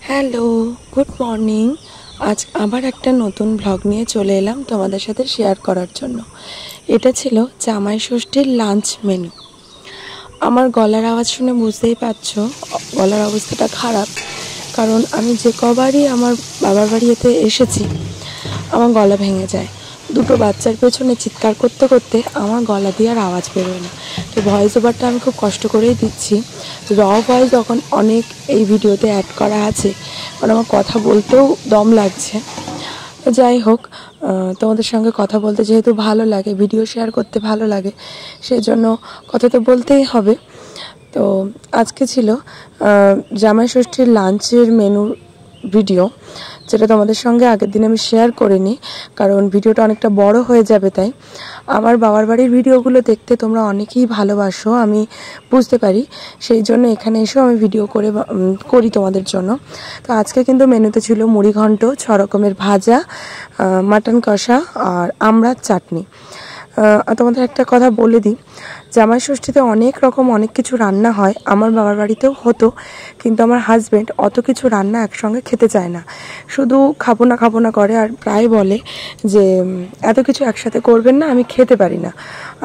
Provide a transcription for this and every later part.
Hello, good morning. আজ আবার একটা নতুন ব্লগ নিয়ে চলে এলাম তোমাদের সাথে শেয়ার করার জন্য। এটা ছিল জামাই ষষ্ঠীর লাঞ্চ মেনু। আমার গলার আওয়াজ শুনে বুঝতেই পারছো গলার অবস্থাটা খারাপ, কারণ আমি যে কবারই আমার বাবার বাড়িতে এসেছি আমার গলা ভেঙে যায়। দুটো বাচ্চার পেছনে চিৎকার করতে করতে আমার গলা দিয়ে আর আওয়াজ বেরোয় না। তো ভয়েস ওভারটা আমি খুব কষ্ট করেই দিচ্ছি। র ভয়েস তখন অনেক এই ভিডিওতে অ্যাড করা আছে, কারণ আমার কথা বলতেও দম লাগছে। যাই হোক, তোমাদের সঙ্গে কথা বলতে যেহেতু ভালো লাগে, ভিডিও শেয়ার করতে ভালো লাগে, সেই জন্য কথা তো বলতেই হবে। তো আজকে ছিল জামাই ষষ্ঠীর লাঞ্চের মেনুর ভিডিও, যেটা তোমাদের সঙ্গে আগের দিন আমি শেয়ার করিনি, কারণ ভিডিওটা অনেকটা বড় হয়ে যাবে। তাই আমার বাবার বাড়ির ভিডিওগুলো দেখতে তোমরা অনেকেই ভালোবাসো, আমি বুঝতে পারি, সেই জন্য এখানে এসেও আমি ভিডিও করি তোমাদের জন্য। তো আজকে কিন্তু মেনুতে ছিল মুড়ি ঘন্ট, 6 রকমের ভাজা, মাটন কষা আর আমড়ার চাটনি। তোমাদের একটা কথা বলে দিই, জামাই ষষ্ঠীতে অনেক কিছু রান্না হয়, আমার বাবার বাড়িতেও হতো, কিন্তু আমার হাজব্যান্ড অত কিছু রান্না একসঙ্গে খেতে চায় না, শুধু খাবো না করে, আর প্রায় বলে যে এত কিছু একসাথে করবেন না, আমি খেতে পারি না,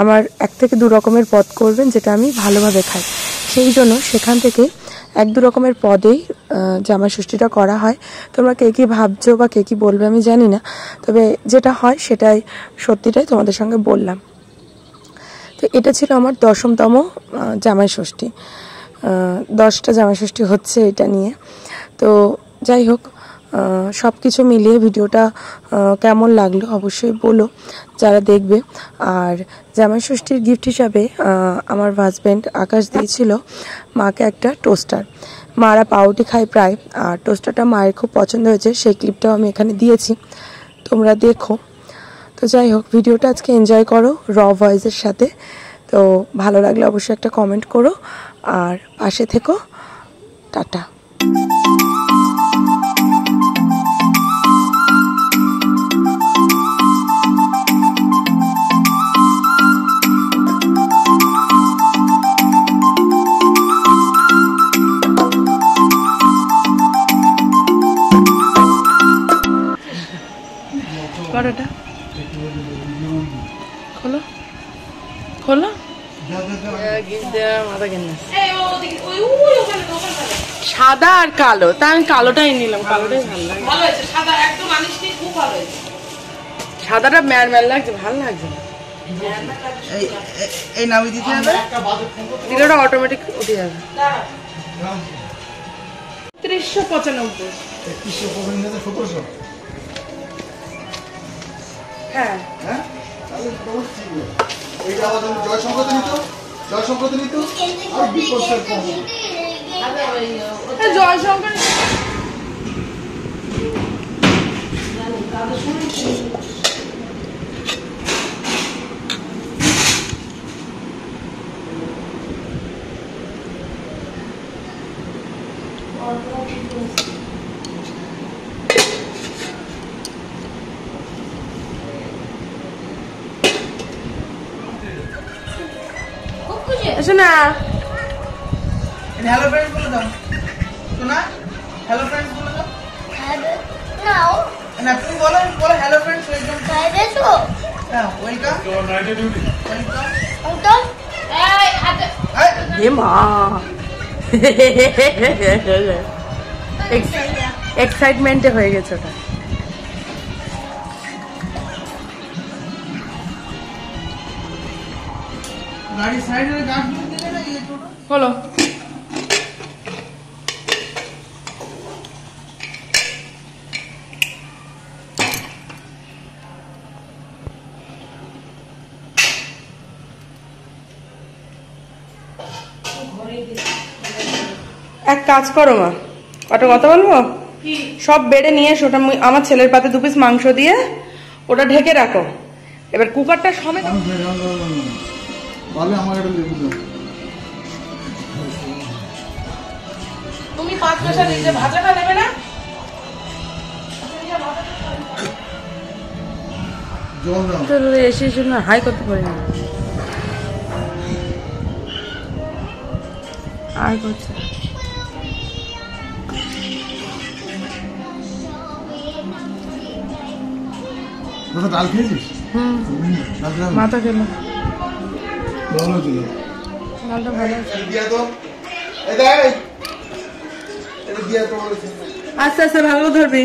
আমার 1 থেকে 2 রকমের পদ করবেন যেটা আমি ভালোভাবে খাই। সেই জন্য সেখান থেকে 1-2 রকমের পদেই জামাই ষষ্ঠীটা করা হয়। তোমরা কে কী ভাবছো বা কে কী বলবে আমি জানি না, তবে যেটা হয় সেটাই সত্যিটাই তোমাদের সঙ্গে বললাম। তো এটা ছিল আমার 10তম জামাই ষষ্ঠী। 10টা জামাই ষষ্ঠী হচ্ছে এটা নিয়ে। তো যাই হোক, সব কিছু মিলিয়ে ভিডিওটা কেমন লাগলো অবশ্যই বলো যারা দেখবে। আর জামাই ষষ্ঠীর গিফট হিসাবে আমার হাজব্যান্ড আকাশ দিয়েছিল মাকে একটা টোস্টার। মারা পাউরুটি খায় প্রায়, আর টোস্টারটা মায়ের খুব পছন্দ হয়েছে, সেই ক্লিপটাও আমি এখানে দিয়েছি, তোমরা দেখো। তো যাই হোক, ভিডিওটা আজকে এনজয় করো র ভয়েসের সাথে। তো ভালো লাগলে অবশ্যই একটা কমেন্ট করো আর পাশে থেকো। টাটা। কড়াটা খোলো খোলো। সাদা আর কালো, তা আমি কালোটাই নিলাম, কালোটাই ভালো লাগছে। সাদা একদম আনিসনি, খুব ভালো হয়েছে। সাদাটা ম্যাল লাগছে, ভালো লাগছে না। এই নামিয়ে দিতে হবে, দিলে ওটা অটোমেটিক উঠে যাবে। 395 1700। হ্যাঁ হ্যাঁ, এইটা আমাদের জয় সংক্রান্তি নিত, জয় সংক্রান্তি নিত আর বিপর্যয় কম। জয় সংক্রান্তি শোনা, হ্যালো ফ্রেন্ডস বলে দাও। শোনা, হ্যালো ফ্রেন্ডস বলে দাও। নাও না, তুমি বলো হ্যালো ফ্রেন্ডস, ওয়েলকাম। খাইছো? হ্যাঁ, welcome. Your night duty. Welcome. Welcome. এই হাতে এ মা, এক্সাইটমেন্টে হয়ে গেছে ওটা। গাড়ি সাইডে গাছ দিলে না, এই ছোট হলো। এক কাজ করো মা, কটা কথা বলবো, সব বেড়ে নিয়ে এসো, ওটা আমার ছেলের পাতে 2 পিস মাংস দিয়ে ওটা ঢেকে রাখো। এবার কুকারটা সমেত তুমি 5 পয়সা দিয়ে ভাজাটা নেবে না, এসে না হাই করতে পারি না। আর করছে ডাল খেয়েছিস? মাথা খেলো, ভালো ছিল ডালটা ভালো আছে। দিয়া তো আস্তে আস্তে ভালো ধরবি।